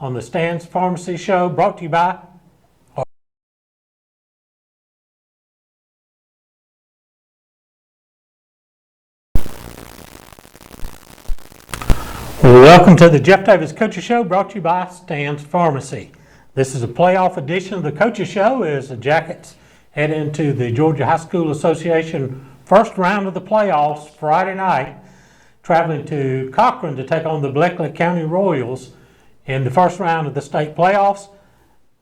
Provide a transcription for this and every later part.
on the Stan's Pharmacy Show, brought to you by Welcome to the Jeff Davis Coaches Show, brought to you by Stan's Pharmacy. This is a playoff edition of the Coaches Show as the Jackets head into the Georgia High School Association first round of the playoffs Friday night, traveling to Cochran to take on the Bleckley County Royals in the first round of the state playoffs.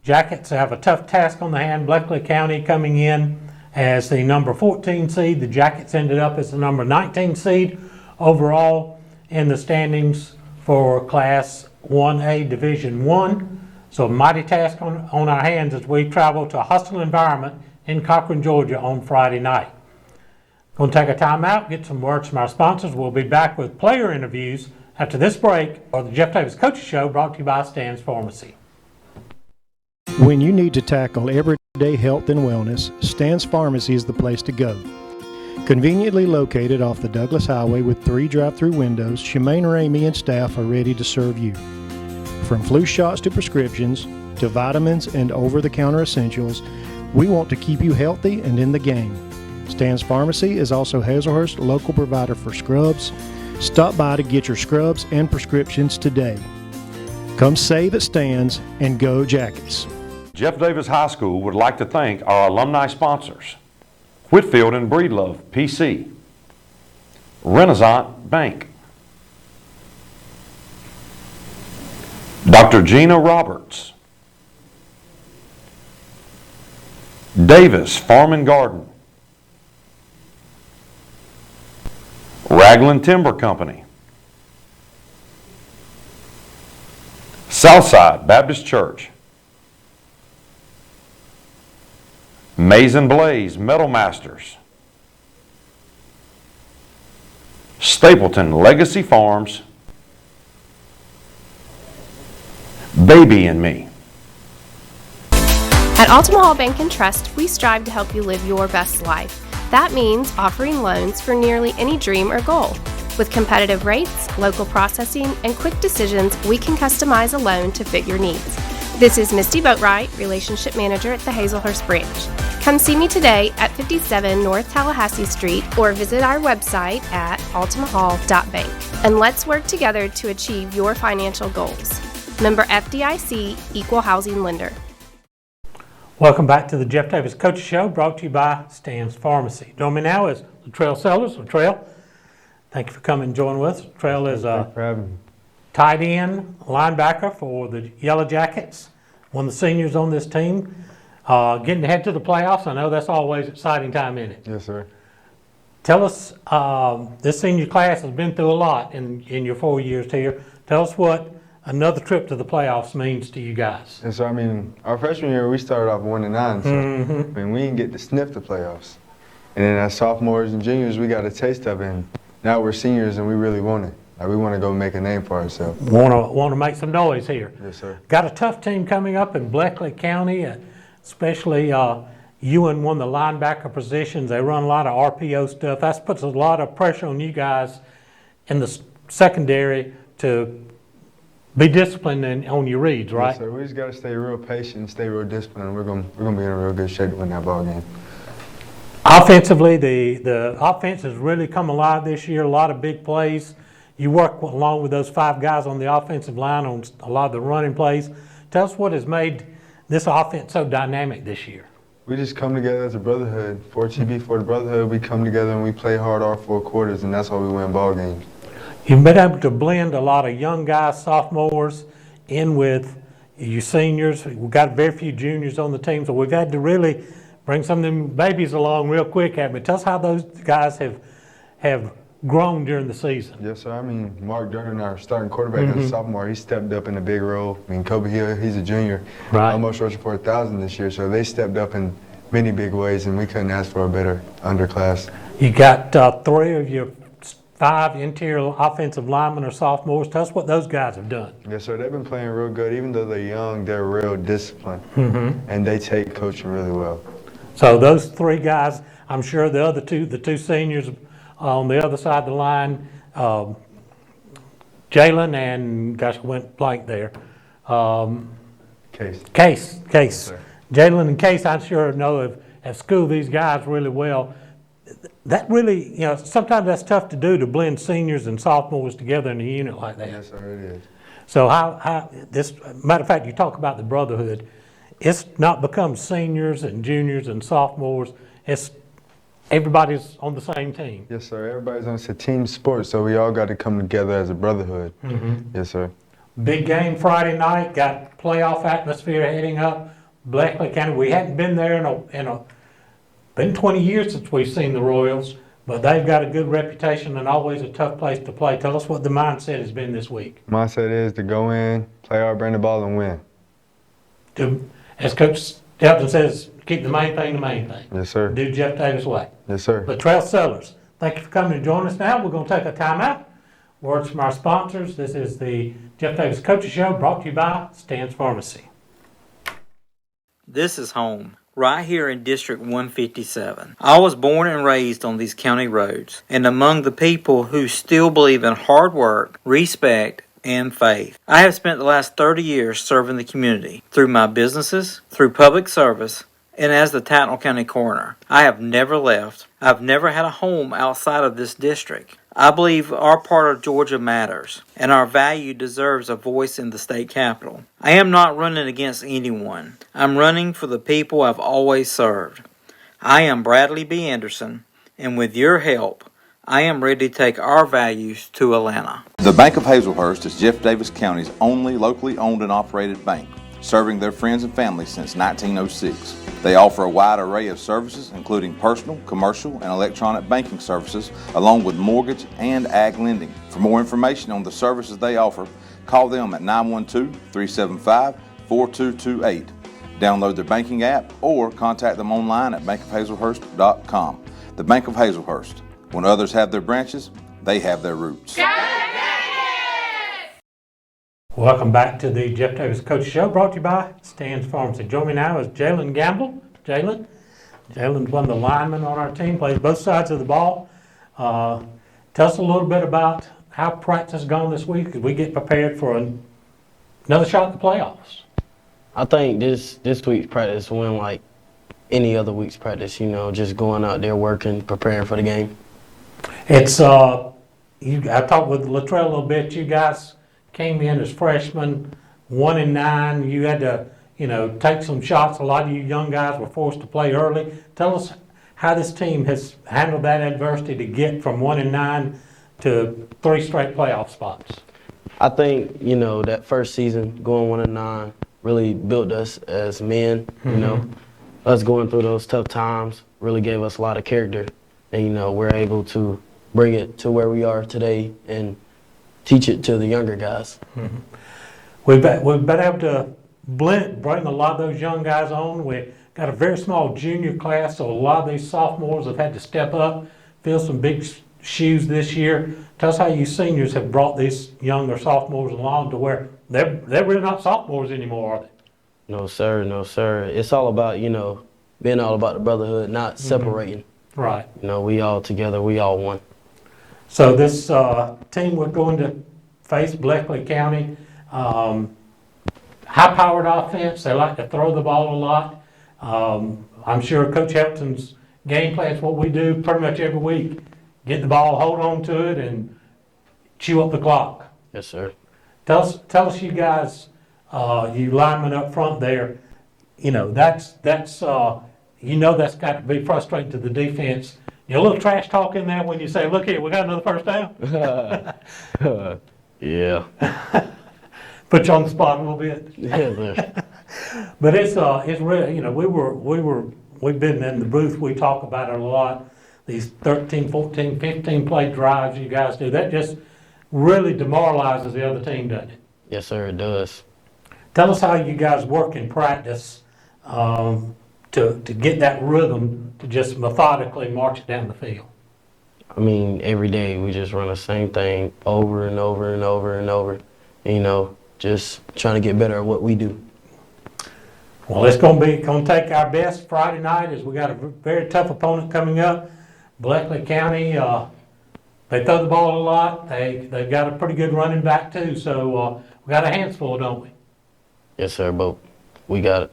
Jackets have a tough task on the hand. Bleckley County coming in as the number 14 seed. The Jackets ended up as the number 19 seed overall in the standings for Class 1A Division 1. So a mighty task on our hands as we travel to a hostile environment in Cochran, Georgia on Friday night. Going to take a time out, get some words from our sponsors. We'll be back with player interviews after this break for the Jeff Davis Coaches Show, brought to you by Stan's Pharmacy. When you need to tackle everyday health and wellness, Stan's Pharmacy is the place to go. Conveniently located off the Douglas Highway with 3 drive-through windows, Shemaine Ramey and staff are ready to serve you. From flu shots to prescriptions, to vitamins and over-the-counter essentials, we want to keep you healthy and in the game. Stan's Pharmacy is also Hazelhurst's local provider for scrubs. Stop by to get your scrubs and prescriptions today. Come save at Stan's and go Jackets. Jeff Davis High School would like to thank our alumni sponsors: Whitfield and Breedlove, PC, Renaissance Bank, Dr. Gina Roberts, Davis Farm and Garden, Ragland Timber Company, Southside Baptist Church, Maze and Blaze Metal Masters, Stapleton Legacy Farms, Baby and Me. At Altamahal Bank and Trust, we strive to help you live your best life. That means offering loans for nearly any dream or goal. With competitive rates, local processing, and quick decisions, we can customize a loan to fit your needs. This is Misty Boatwright, Relationship Manager at the Hazelhurst branch. Come see me today at 57 North Tallahassee Street or visit our website at altamahal.bank. And let's work together to achieve your financial goals. Member FDIC, Equal Housing Lender. Welcome back to the Jeff Davis Coaches Show, brought to you by Stan's Pharmacy. Joining me now is Latrell Sellers. Latrell, thank you for coming and joining with us. Latrell is a tight end linebacker for the Yellow Jackets, one of the seniors on this team. Getting ahead to the playoffs, I know that's always an exciting time in it. Yes, sir. Tell us, this senior class has been through a lot in your 4 years here. Tell us what another trip to the playoffs means to you guys. And so, I mean, our freshman year, we started off 1-9, so I mean, we didn't get to sniff the playoffs. And then as sophomores and juniors, we got a taste of it, and now we're seniors and we really want it. Like, we want to go make a name for ourselves. Want to make some noise here. Yes, sir. Got a tough team coming up in Bleckley County, especially Ewan won the linebacker positions. They run a lot of RPO stuff. That puts a lot of pressure on you guys in the secondary to be disciplined on your reads, right? Yes, sir. We just got to stay real patient and stay real disciplined, and we're gonna be in a real good shape to win that ball game. Offensively, the offense has really come alive this year. A lot of big plays. You work along with those 5 guys on the offensive line on a lot of the running plays. Tell us what has made this offense so dynamic this year. We just come together as a brotherhood. For TB, for the brotherhood, we come together and we play hard all 4 quarters, and that's how we win ball games. You've been able to blend a lot of young guys, sophomores, in with you seniors. We've got very few juniors on the team, so we've had to really bring some of them babies along real quick. But tell us how those guys have grown during the season. Yes, sir. I mean, Mark Durden, our starting quarterback, as a sophomore, he stepped up in a big role. I mean, Kobe Hill, he's a junior, almost rushing for 1,000 this year, so they stepped up in many big ways, and we couldn't ask for a better underclass. You got 3 of your 5 interior offensive linemen are sophomores. Tell us what those guys have done. Yes, sir. They've been playing real good. Even though they're young, they're real disciplined, and they take coaching really well. So those 3 guys, I'm sure the other 2, the 2 seniors on the other side of the line, Jaylen and, gosh, I went blank there. Case. Case. sir. Jaylen and Case, I'm sure know have schooled these guys really well. That really, sometimes that's tough to do, to blend seniors and sophomores together in a unit like that. Yes, sir, it is. So matter of fact, you talk about the brotherhood. It's not become seniors and juniors and sophomores. It's everybody's on the same team. Yes, sir. Everybody's on. It's a team sport, so we all got to come together as a brotherhood. Yes, sir. Big game Friday night. Got playoff atmosphere heading up. Bleckley County. We hadn't been there been 20 years since we've seen the Royals, but they've got a good reputation and always a tough place to play. Tell us what the mindset has been this week. Mindset is to go in, play our brand of ball, and win. As Coach Helton says, keep the main thing the main thing. Yes, sir. Do Jeff Davis way. Yes, sir. Latrell Sellers, thank you for coming to join us now. We're going to take a timeout. Words from our sponsors. This is the Jeff Davis Coaches Show, brought to you by Stan's Pharmacy. This is home, right here in District 157. I was born and raised on these county roads, and among the people who still believe in hard work, respect, and faith. I have spent the last 30 years serving the community through my businesses, through public service, and as the Tattnall County Coroner. I have never left. I've never had a home outside of this district. I believe our part of Georgia matters, and our value deserves a voice in the state capitol. I am not running against anyone. I'm running for the people I've always served. I am Bradley B. Anderson, and with your help, I am ready to take our values to Atlanta. The Bank of Hazelhurst is Jeff Davis County's only locally owned and operated bank, serving their friends and families since 1906. They offer a wide array of services, including personal, commercial, and electronic banking services, along with mortgage and ag lending. For more information on the services they offer, call them at 912-375-4228. Download their banking app or contact them online at bankofhazelhurst.com. The Bank of Hazelhurst. When others have their branches, they have their roots. Welcome back to the Jeff Davis Coach Show, brought to you by Stan's Pharmacy. Join me now is Jaylen Gamble. Jaylen's one of the linemen on our team, plays both sides of the ball. Tell us a little bit about how practice has gone this week as we get prepared for another shot at the playoffs. I think this week's practice went like any other week's practice, just going out there working, preparing for the game. It's I talked with Latrell a little bit. You guys came in as freshmen, 1-9. You had to, take some shots. A lot of you young guys were forced to play early. Tell us how this team has handled that adversity to get from 1-9 to 3 straight playoff spots. I think, that first season, going 1-9, really built us as men, Us going through those tough times really gave us a lot of character. And, we're able to bring it to where we are today and teach it to the younger guys. Mm-hmm. We've been able to bring a lot of those young guys on. We got a very small junior class, so a lot of these sophomores have had to step up, fill some big shoes this year. Tell us how you seniors have brought these younger sophomores along to where they're really not sophomores anymore, are they? No, sir. No, sir. It's all about, being all about the brotherhood, not separating. Right. We all together, we all one. So this team we're going to face, Bleckley County, high-powered offense. They like to throw the ball a lot. I'm sure Coach Helton's game plan is what we do pretty much every week. Get the ball, hold on to it, and chew up the clock. Yes, sir. Tell us, you guys, you linemen up front there. That's that's got to be frustrating to the defense. A little trash talk in there when you say, "Look here, we got another first down." Yeah. Put you on the spot a little bit. Yeah. But it's really, we've been in the booth. We talk about it a lot. These 13, 14, 15 play drives you guys do. That just really demoralizes the other team, doesn't it? Yes, sir. It does. Tell us how you guys work in practice to get that rhythm to just methodically march it down the field. I mean, every day we just run the same thing over and over and over and over. Just trying to get better at what we do. Well, it's going to take our best Friday night as we got a very tough opponent coming up. Bleckley County, they throw the ball a lot. They've got a pretty good running back too. So we got our hands full, don't we? Yes, sir, but we got it.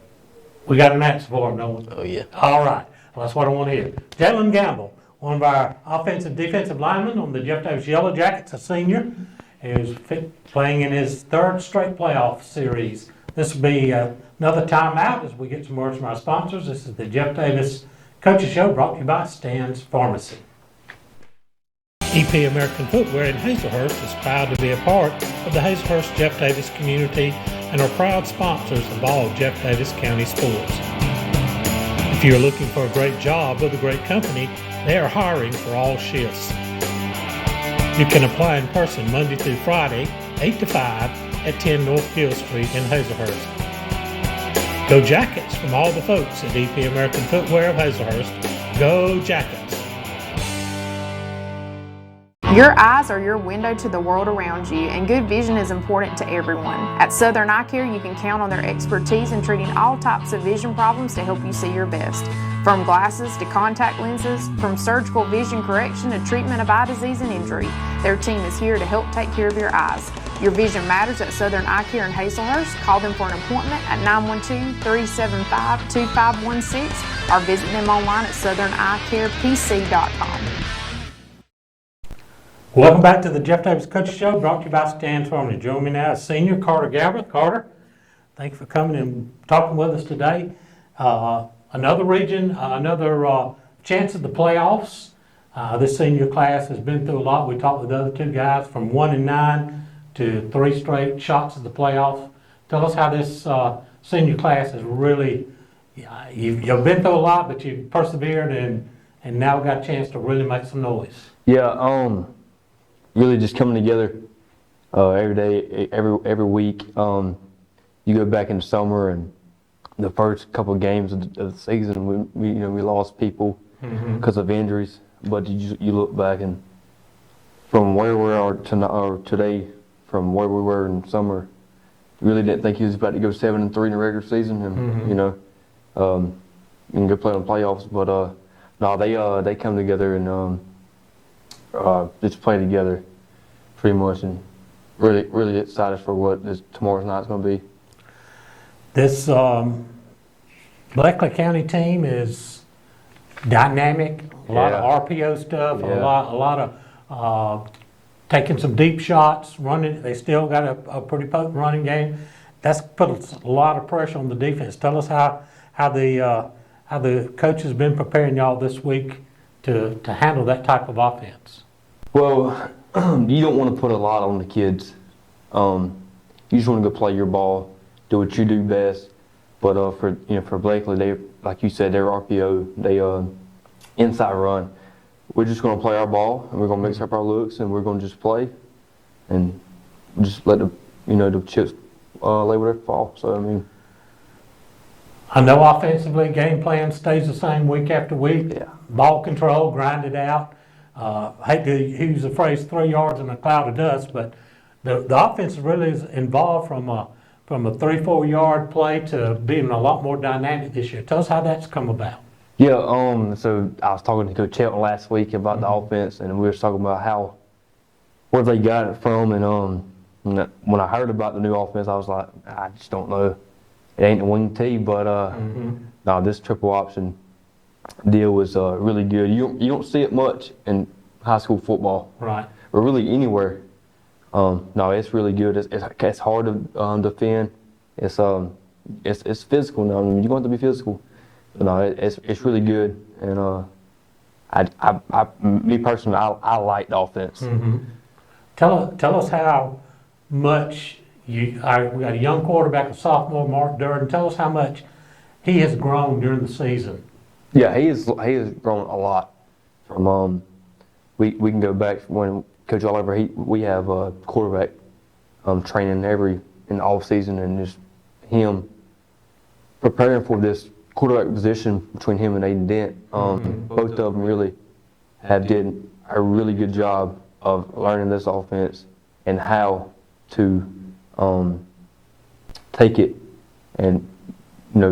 We got an answer for him, don't we? Oh, yeah. All right. Well, that's what I want to hear. Jaylen Gamble, one of our offensive defensive linemen on the Jeff Davis Yellow Jackets, a senior, is playing in his third straight playoff series. This will be another timeout as we get some words from our sponsors. This is the Jeff Davis Coaches Show brought to you by Stan's Pharmacy. EP American Footwear in Hazelhurst is proud to be a part of the Hazelhurst Jeff Davis community and are proud sponsors of all Jeff Davis County sports. If you're looking for a great job with a great company, they are hiring for all shifts. You can apply in person Monday through Friday, 8 to 5 at 10 North Gill Street in Hazelhurst. Go Jackets from all the folks at EP American Footwear of Hazelhurst. Go Jackets! Your eyes are your window to the world around you, and good vision is important to everyone. At Southern Eye Care, you can count on their expertise in treating all types of vision problems to help you see your best. From glasses to contact lenses, from surgical vision correction to treatment of eye disease and injury, their team is here to help take care of your eyes. Your vision matters at Southern Eye Care in Hazelhurst. Call them for an appointment at 912-375-2516 or visit them online at southernEyeCarePC.com. Welcome back to the Jeff Davis Coaches Show, brought to you by Stan's Pharmacy. Join me now is Senior Carter Galbreath. Carter, thank you for coming and talking with us today. Another region, another chance at the playoffs. This senior class has been through a lot. We talked with the other two guys from 1-9 to 3 straight shots at the playoffs. Tell us how this senior class has really, you've been through a lot, but you've persevered and now got a chance to really make some noise. Yeah, really just coming together every day, every week. You go back in the summer and the first couple of games of the season, we lost people because of injuries. But you look back and from where we are today, from where we were in summer, really didn't think he was about to go 7-3 in the regular season, and and go play on playoffs. But no, they come together and just play together pretty much, and really excited for what tomorrow's night's going to be. This Bleckley County team is dynamic, a lot of RPO stuff, a lot of taking some deep shots, running. They still got a pretty potent running game. That's put a lot of pressure on the defense. Tell us how the coach has been preparing y'all this week to handle that type of offense. Well, you don't want to put a lot on the kids. You just want to go play your ball, do what you do best. But for Blakely, they, like you said, they're RPO, they inside run. We're just going to play our ball, and we're going to mix up our looks, and we're going to just play, and just let the chips lay where they fall. So I know offensively, game plan stays the same week after week. Yeah. Ball control, grind it out. Hate to use the phrase 3 yards in a cloud of dust, but the offense really is involved from a 3-4 yard play to being a lot more dynamic this year. Tell us how that's come about. Yeah, so I was talking to Coach Helton last week about the offense, and we were talking about where they got it from, and when I heard about the new offense, I was like, I just don't know. It ain't a wing tee, but no, this triple option deal was really good. You don't see it much in high school football, right? Or really anywhere. No, it's really good. It's hard to defend. It's physical now. You're going to be physical. But no, it's really good. And me personally, I like the offense. Tell us how much we got a young quarterback, a sophomore, Mark Durden. Tell us how much he has grown during the season. Yeah, he has grown a lot. From we can go back when Coach Oliver, we have a quarterback training in the off season, and just him preparing for this quarterback position between him and Aiden Dent. Both of them really did a really good job of learning this offense and how to take it and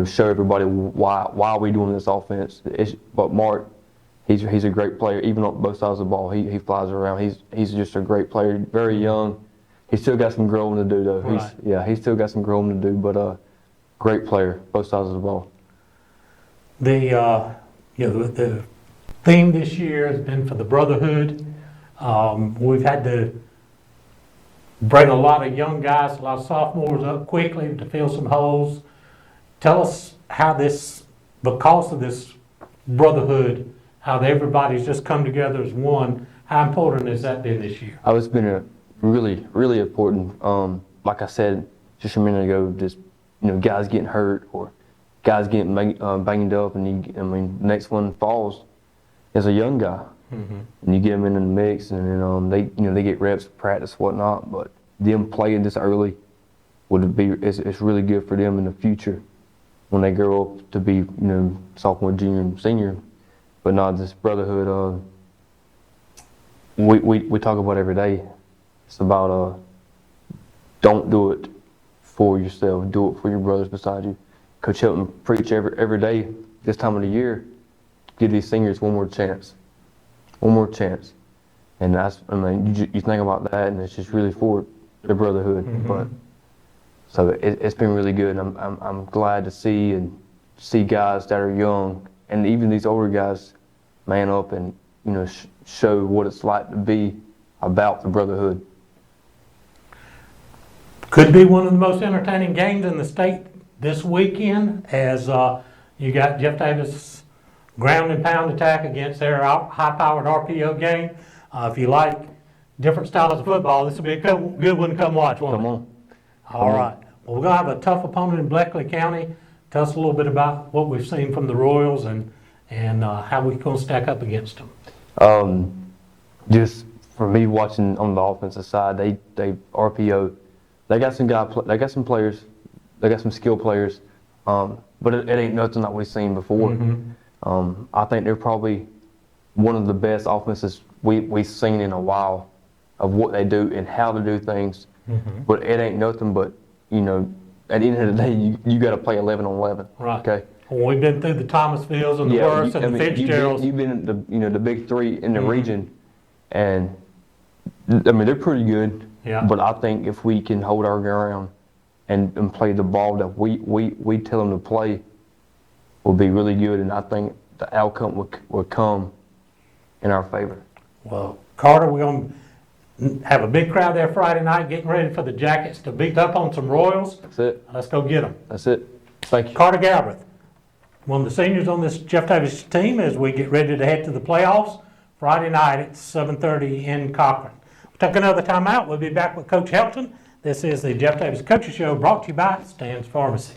show everybody why we doing this offense. But Mark, he's a great player, even on both sides of the ball. He flies around. He's just a great player. Very young. He's still got some growing to do though. Right. He's still got some growing to do. But great player, both sides of the ball. The theme this year has been for the brotherhood. We've had to bring a lot of young guys, a lot of sophomores up quickly to fill some holes. Tell us how because of this brotherhood, how everybody's just come together as one. How important has that been this year? It's been really, really important. Like I said just a minute ago, just guys getting hurt or guys getting banged up, and the next one falls is a young guy, and you get them in the mix, and then they get reps, practice, whatnot. But them playing this early it's really good for them in the future when they grow up to be sophomore, junior, and senior. But not this brotherhood. We talk about every day. It's about don't do it for yourself. Do it for your brothers beside you. Coach Helton preach every day this time of the year. Give these seniors one more chance. One more chance. And you think about that, and it's just really for the brotherhood. But so it's been really good. I'm glad to see guys that are young, and even these older guys, man up and show what it's like to be about the brotherhood. Could be one of the most entertaining games in the state this weekend, as you got Jeff Davis ground and pound attack against their high-powered RPO game. If you like different styles of football, this will be a good one to come watch. Come on. All right. Well, we're going to have a tough opponent in Bleckley County. Tell us a little bit about what we've seen from the Royals and how we're going to stack up against them. Just for me watching on the offensive side, they RPO. They got some players. They got some skilled players, but it ain't nothing that we've seen before. I think they're probably one of the best offenses we've seen in a while of what they do and how to do things. But it ain't nothing but, at the end of the day, you got to play 11 on 11. Right. Okay. Well, we've been through the Thomasvilles and the Worths and the Fitzgeralds. You've been in the big three in the region, and they're pretty good. Yeah. But I think if we can hold our ground and play the ball that we tell them to play, will be really good, and I think the outcome will come in our favor. Well, Carter, we're going to have a big crowd there Friday night, getting ready for the Jackets to beat up on some Royals. That's it. Let's go get them. That's it. Thank you. Carter Galbreath, one of the seniors on this Jeff Davis team, as we get ready to head to the playoffs Friday night at 7:30 in Cochran. We'll take another time out. We'll be back with Coach Helton. This is the Jeff Davis Coaches Show, brought to you by Stan's Pharmacy.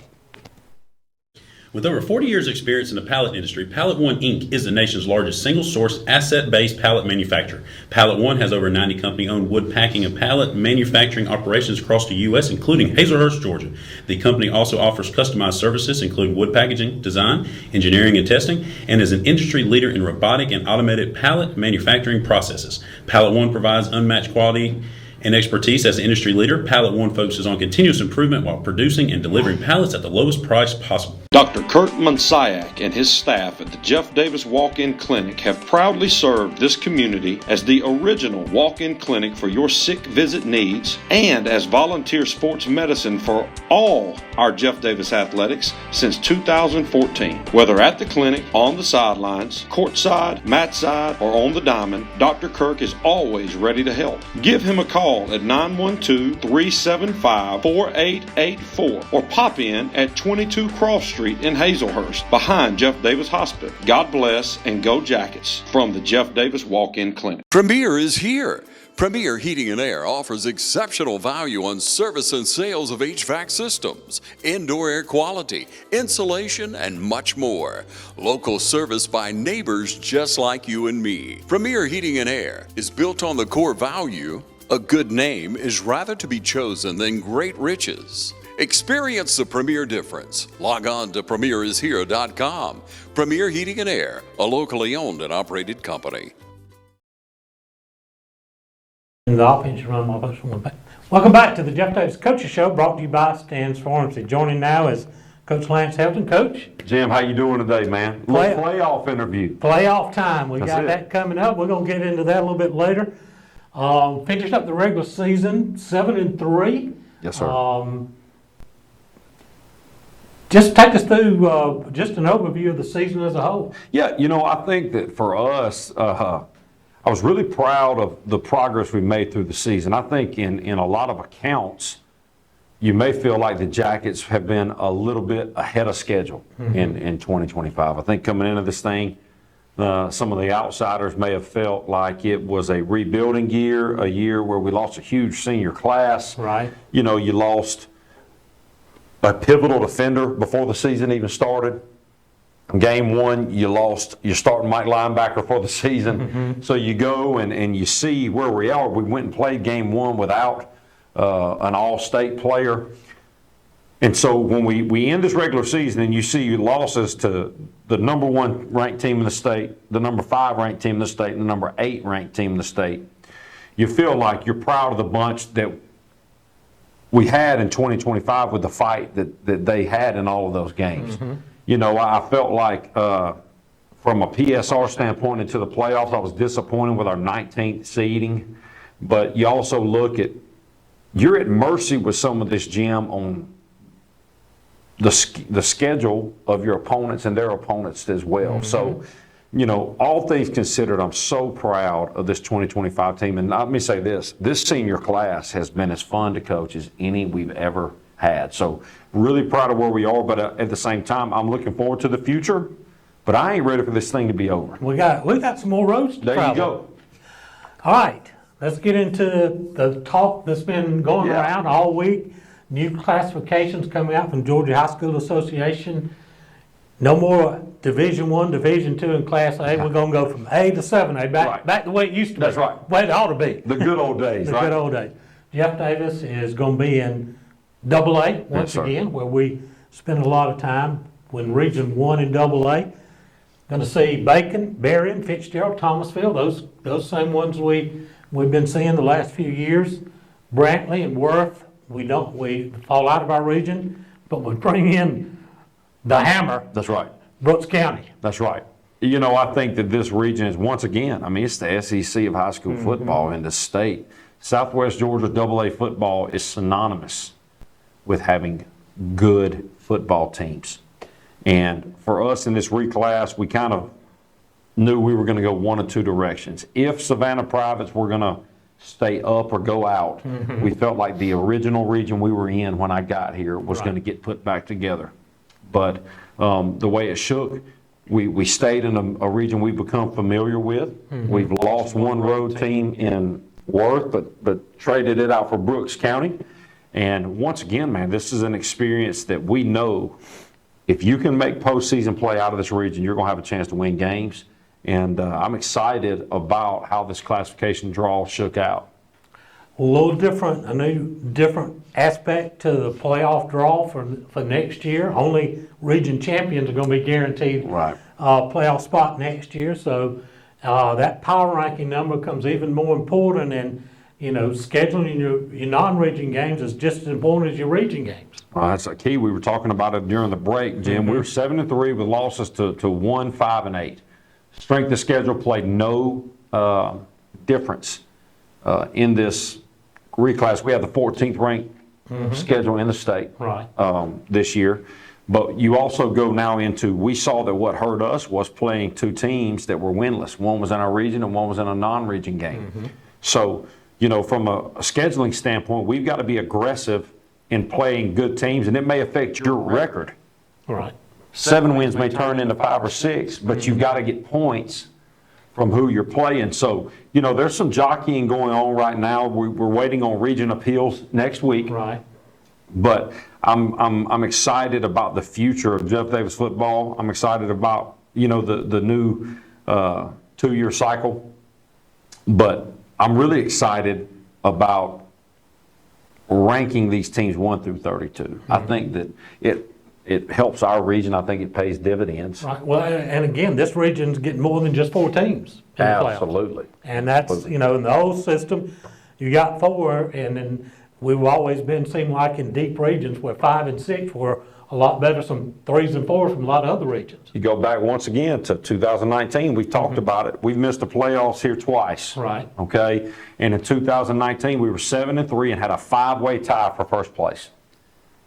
With over 40 years' experience in the pallet industry, Pallet One Inc. is the nation's largest single-source, asset-based pallet manufacturer. Pallet One has over 90 company-owned wood packing and pallet manufacturing operations across the U.S., including Hazelhurst, Georgia. The company also offers customized services, including wood packaging, design, engineering, and testing, and is an industry leader in robotic and automated pallet manufacturing processes. Pallet One provides unmatched quality and expertise as an industry leader. Pallet One focuses on continuous improvement while producing and delivering pallets at the lowest price possible. Dr. Kurt Monsiak and his staff at the Jeff Davis Walk-In Clinic have proudly served this community as the original walk-in clinic for your sick visit needs and as volunteer sports medicine for all our Jeff Davis athletics since 2014. Whether at the clinic, on the sidelines, courtside, mat side, or on the diamond, Dr. Kirk is always ready to help. Give him a call at 912-375-4884 or pop in at 22 Cross Street in Hazelhurst, behind Jeff Davis Hospital. God bless and go Jackets from the Jeff Davis Walk-In Clinic. Premier is here. Premier Heating and Air offers exceptional value on service and sales of HVAC systems, indoor air quality, insulation, and much more. Local service by neighbors just like you and me. Premier Heating and Air is built on the core value, a good name is rather to be chosen than great riches. Experience the Premier difference. Log on to premierishere.com. Premier Heating and Air, a locally owned and operated company. The offense run my first one back. Welcome back to the Jeff Davis Coaches Show, brought to you by Stan's Pharmacy. Joining now is Coach Lance Helton. Coach, Jim, how you doing today, man? Playoff interview. Playoff time. We got it. that coming up. We're going to get into that a little bit later. Finished up the regular season 7-3. Yes, sir. Just take us through just an overview of the season as a whole. Yeah, I think that for us, I was really proud of the progress we made through the season. I think in a lot of accounts, you may feel like the Jackets have been a little bit ahead of schedule in 2025. I think coming into this thing, some of the outsiders may have felt like it was a rebuilding year, a year where we lost a huge senior class. Right. You lost a pivotal defender before the season even started. Game one, you lost your starting Mike linebacker for the season. So you go and you see where we are. We went and played game one without an all-state player. And so when we end this regular season and you see losses to the number 1 ranked team in the state, the number 5 ranked team in the state, and the number 8 ranked team in the state, you feel like you're proud of the bunch that we had in 2025 with the fight that they had in all of those games. I felt like from a PSR standpoint into the playoffs, I was disappointed with our 19th seeding. But you also look at, you're at mercy with some of this, Jim, on the schedule of your opponents and their opponents as well. So, all things considered, I'm so proud of this 2025 team. And let me say this senior class has been as fun to coach as any we've ever had. So really proud of where we are, but at the same time, I'm looking forward to the future, but I ain't ready for this thing to be over. We got some more roads to travel. There you go. All right, let's get into the talk that's been going around all week. New classifications coming out from Georgia High School Association. No more Division I, Division II, and Class A. We're going to go from A to 7A, back the way it used to be. That's right. The way it ought to be. The good old days, The right? good old days. Jeff Davis is going to be in AA once again, where we spend a lot of time when Region 1 and AA. Going to see Bacon, Berrien, Fitzgerald, Thomasville, those same ones we've been seeing the last few years. Brantley and Worth, we fall out of our region, but we bring in the hammer. That's right. Brooks County. That's right. I think that this region is, once again, it's the SEC of high school football in the state. Southwest Georgia AA football is synonymous with having good football teams. And for us in this reclass, we kind of knew we were going to go one of two directions. If Savannah Privates were going to stay up or go out, we felt like the original region we were in when I got here was going to get put back together. But the way it shook, we stayed in a region we've become familiar with. We've lost one road team in Worth, but traded it out for Brooks County. And once again, man, this is an experience that we know if you can make postseason play out of this region, you're going to have a chance to win games. And I'm excited about how this classification draw shook out. A little different, a new different aspect to the playoff draw for next year. Only region champions are going to be guaranteed playoff spot next year. So that power ranking number becomes even more important, and scheduling your non-region games is just as important as your region games. That's a key. We were talking about it during the break, Jim. We were 7-3 with losses to 1, 5, and 8. Strength of schedule played no difference in this reclass. We have the 14th ranked schedule in the state this year. But you also go now into, we saw that what hurt us was playing two teams that were winless. One was in our region and one was in a non-region game. So, from a scheduling standpoint, we've got to be aggressive in playing good teams, and it may affect your record. Right. 7 wins may turn into 5 or 6, but you've got to get points from who you're playing. So, there's some jockeying going on right now. We're waiting on region appeals next week. Right. But I'm excited about the future of Jeff Davis football. I'm excited about, the new 2-year cycle. But I'm really excited about ranking these teams 1 through 32. I think that it helps our region. I think it pays dividends. Right. Well, and again, this region's getting more than just 4 teams in the playoffs. Absolutely. And that's, in the old system, you got 4, and then we've always seemed like in deep regions where 5 and 6 were a lot better, some 3s and 4s from a lot of other regions. You go back once again to 2019, we've talked about it. We've missed the playoffs here twice. Right. Okay. And in 2019, we were 7-3 and had a 5-way tie for first place.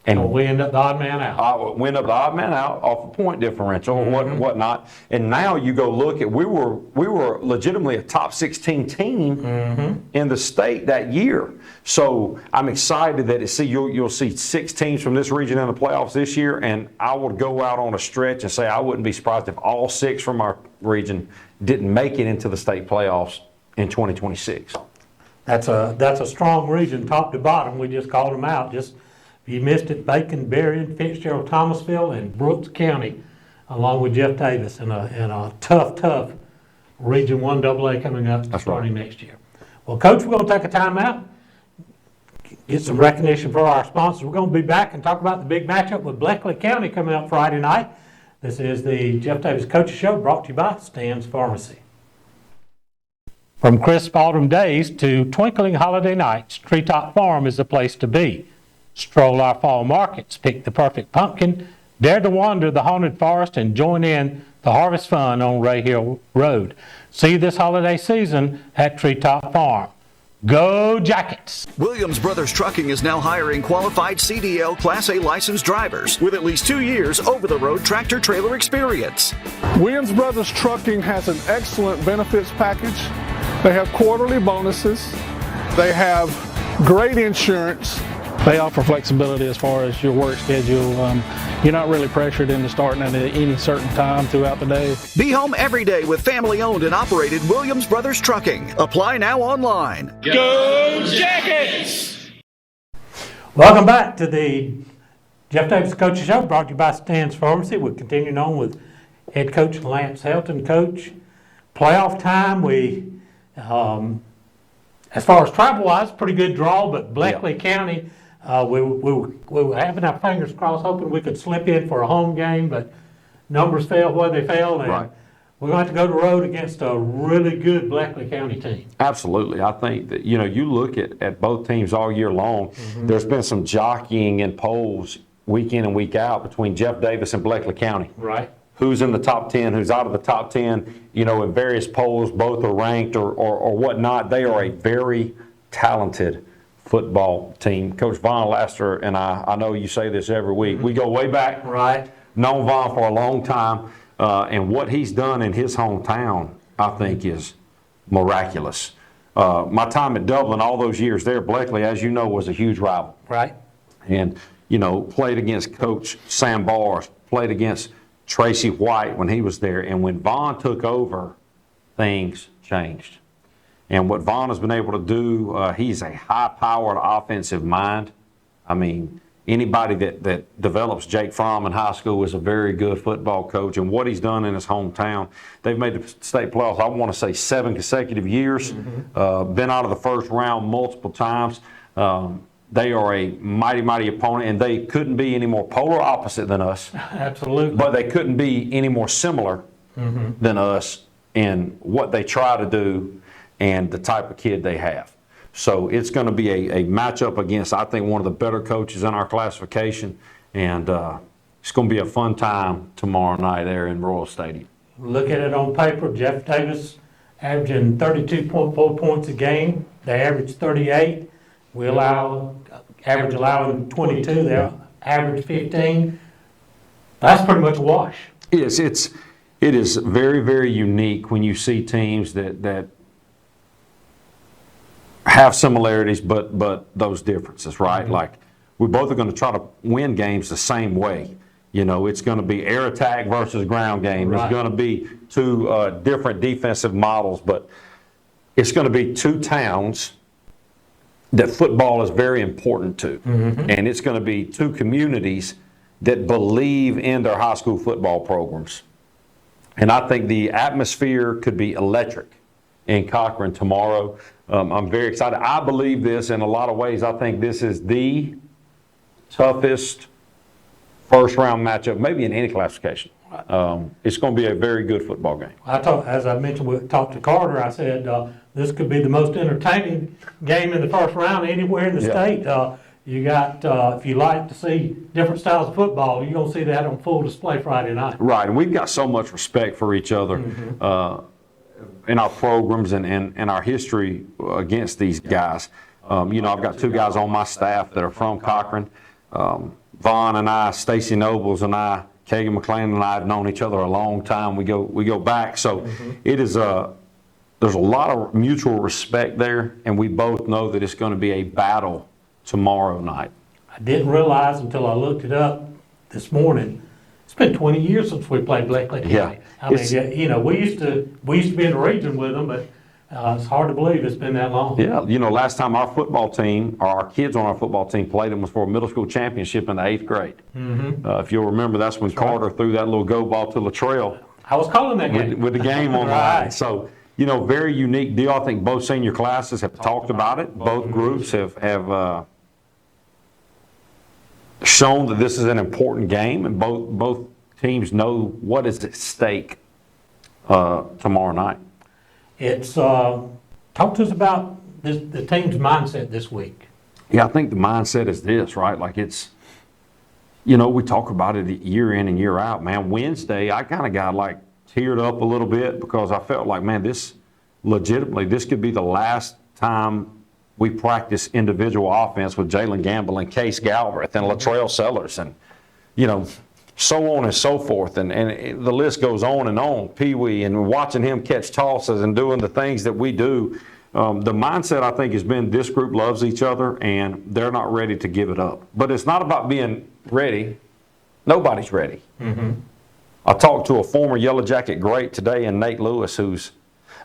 And we end up the odd man out. We end up the odd man out off a point differential or whatnot. And now you go look at, we were legitimately a top 16 team in the state that year. So I'm excited that you'll see 6 teams from this region in the playoffs this year. And I would go out on a stretch and say I wouldn't be surprised if all 6 from our region didn't make it into the state playoffs in 2026. That's a strong region, top to bottom. We just called them out. If you missed it, Bacon, Berrien, Fitzgerald, Thomasville, and Brooks County, along with Jeff Davis, in a tough Region 1 AA coming up starting next year. Well, Coach, we're going to take a timeout, get some recognition for our sponsors. We're going to be back and talk about the big matchup with Bleckley County coming up Friday night. This is the Jeff Davis Coaches Show, brought to you by Stan's Pharmacy. From crisp autumn days to twinkling holiday nights, Treetop Farm is the place to be. Stroll our fall markets, pick the perfect pumpkin, dare to wander the haunted forest, and join in the harvest fun on Ray Hill Road. See you this holiday season at Treetop Farm. Go Jackets! Williams Brothers Trucking is now hiring qualified CDL Class A licensed drivers with at least 2 years over-the-road tractor-trailer experience. Williams Brothers Trucking has an excellent benefits package. They have quarterly bonuses. They have great insurance. They offer flexibility as far as your work schedule. You're not really pressured into starting at any certain time throughout the day. Be home every day with family-owned and operated Williams Brothers Trucking. Apply now online. Go Jackets! Welcome back to the Jeff Davis Coaches Show, brought to you by Stan's Pharmacy. We're continuing on with head coach Lance Helton. Coach, playoff time, as far as travel-wise, pretty good draw, but Bleckley County, we were having our fingers crossed, hoping we could slip in for a home game, but numbers fell where they fell, and we're going to have to go to the road against a really good Bleckley County team. Absolutely. I think that, you look at both teams all year long, there's been some jockeying in polls week in and week out between Jeff Davis and Bleckley County. Right. Who's in the top 10, who's out of the top 10, in various polls, both are ranked or whatnot. They are a very talented football team. Coach Von Laster and I know you say this every week. We go way back. Right. Known Von for a long time. And what he's done in his hometown, I think, is miraculous. My time at Dublin, all those years there, Bleckley, as you know, was a huge rival. Right. And, played against Coach Sam Barrs, played against Tracy White when he was there. And when Vaughn took over, things changed. And what Vaughn has been able to do, he's a high-powered offensive mind. I mean, anybody that develops Jake Fromm in high school is a very good football coach. And what he's done in his hometown, they've made the state playoffs, I want to say 7 consecutive years, been out of the first round multiple times. They are a mighty, mighty opponent, and they couldn't be any more polar opposite than us. Absolutely. But they couldn't be any more similar than us in what they try to do and the type of kid they have. So it's going to be a matchup against, I think, one of the better coaches in our classification, and it's going to be a fun time tomorrow night there in Royal Stadium. Look at it on paper. Jeff Davis averaging 32.4 points a game. They average 38. We average allowing 22. They average 15. That's pretty much a wash. Yes, it is very, very unique when you see teams that have similarities, but those differences, right? Like, we both are going to try to win games the same way. It's going to be air attack versus ground game. Right. It's going to be two different defensive models, but it's going to be two towns that football is very important to. And it's going to be two communities that believe in their high school football programs. And I think the atmosphere could be electric in Cochran tomorrow. I'm very excited. I believe this in a lot of ways. I think this is the toughest first-round matchup, maybe in any classification. It's going to be a very good football game. As I mentioned, we talked to Carter. I said this could be the most entertaining game in the first round anywhere in the state. You got, if you like to see different styles of football, you're going to see that on full display Friday night. Right, and we've got so much respect for each other in our programs and our history against these guys. I've got two guys on my staff that are from Cochran. Vaughn and I, Stacy Nobles and I, Kagan McClain and I have known each other a long time. We go back. So it is there's a lot of mutual respect there, and we both know that it's going to be a battle tomorrow night. I didn't realize until I looked it up this morning. It's been 20 years since we played Blakely County. Yeah. I mean, you know, we used to be in the region with them, but it's hard to believe it's been that long. Yeah, you know, last time our football team, or our kids on our football team played them was for a middle school championship in the 8th grade. If you'll remember, that's when Carter threw that little go ball to Latrell. I was calling that game. With the game on the line. So, you know, very unique deal. I think both senior classes have talked about it. Both groups have shown that this is an important game, and both teams know what is at stake tomorrow night. It's talk to us about the team's mindset this week. Yeah, I think the mindset is this, right? Like it's, you know, we talk about it year in and year out, man. Wednesday, I kind of got like teared up a little bit because I felt like, man, this could be the last time we practice individual offense with Jaylen Gamble and Carter Galbreath and Latrell Sellers and, you know, so on and so forth. And the list goes on and on. Pee Wee and watching him catch tosses and doing the things that we do. The mindset, I think, has been this group loves each other and they're not ready to give it up. But it's not about being ready. Nobody's ready. I talked to a former Yellow Jacket great today in Nate Lewis, who's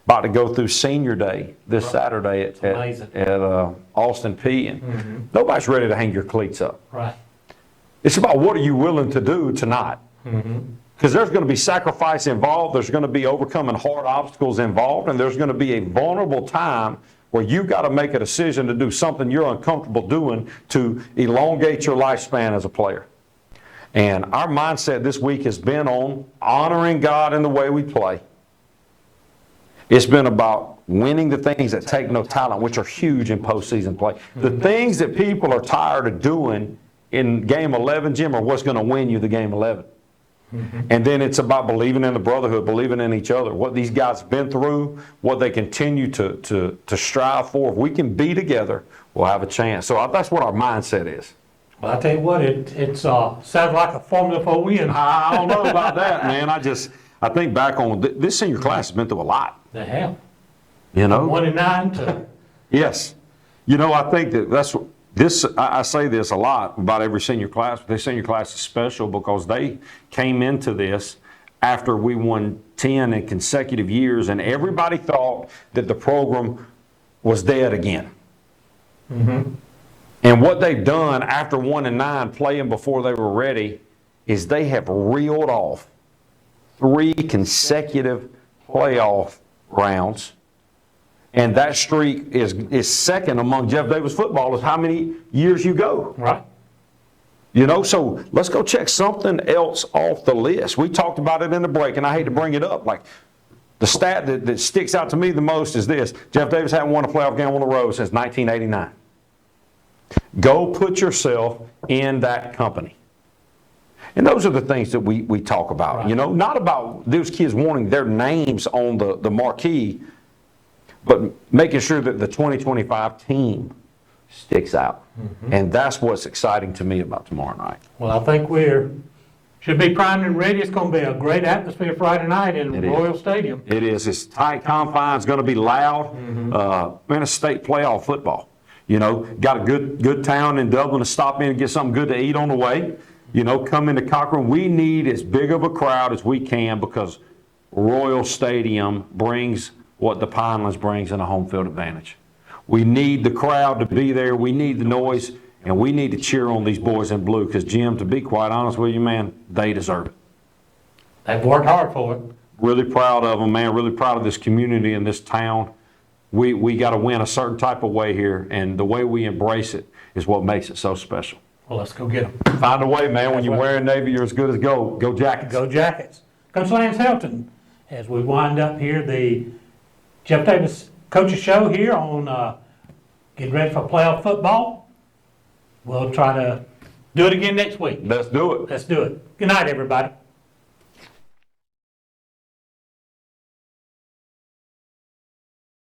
about to go through senior day this Saturday at Austin P. And nobody's ready to hang your cleats up. Right. It's about what are you willing to do tonight. Because there's going to be sacrifice involved, there's going to be overcoming hard obstacles involved, and there's going to be a vulnerable time where you've got to make a decision to do something you're uncomfortable doing to elongate your lifespan as a player. And our mindset this week has been on honoring God in the way we play. It's been about winning the things that take no talent, which are huge in postseason play. The things that people are tired of doing in game 11, Jim, are what's going to win you the game 11. And then it's about believing in the brotherhood, believing in each other, what these guys have been through, what they continue to strive for. If we can be together, we'll have a chance. So that's what our mindset is. Well, I tell you what, it sounds like a formula for a win. I don't know about that, man. I think back on this senior class has been through a lot. They have. You know? 1 and 9 to. Yes. You know, I think that's this. I say this a lot about every senior class. But this senior class is special because they came into this after we won 10 in consecutive years, and everybody thought that the program was dead again. And what they've done after 1 and 9, playing before they were ready, is they have reeled off 3 consecutive playoff rounds. And that streak is second among Jeff Davis footballers how many years you go. Right. You know, so let's go check something else off the list. We talked about it in the break, and I hate to bring it up. Like, the stat that sticks out to me the most is this. Jeff Davis hadn't won a playoff game on the road since 1989. Go put yourself in that company. And those are the things that we talk about, right. You know, not about those kids wanting their names on the marquee, but making sure that the 2025 team sticks out. And that's what's exciting to me about tomorrow night. Well, I think should be primed and ready. It's going to be a great atmosphere Friday night in Royal Stadium. It is. It's tight confines, going to be loud. Man, it's state playoff football. You know, got a good town in Dublin to stop in and get something good to eat on the way. You know, come into Cochran. We need as big of a crowd as we can because Royal Stadium brings what the Pinelands brings in a home field advantage. We need the crowd to be there. We need the noise, and we need to cheer on these boys in blue because, Jim, to be quite honest with you, man, they deserve it. They've worked hard for it. Really proud of them, man. Really proud of this community and this town. We got to win a certain type of way here, and the way we embrace it is what makes it so special. Well, let's go get them. Find a way, man. When you're wearing Navy, you're as good as gold. Go Jackets. Go Jackets. Coach Lance Helton, as we wind up here, the Jeff Davis Coaches Show here on getting ready for playoff football. We'll try to do it again next week. Let's do it. Let's do it. Good night, everybody.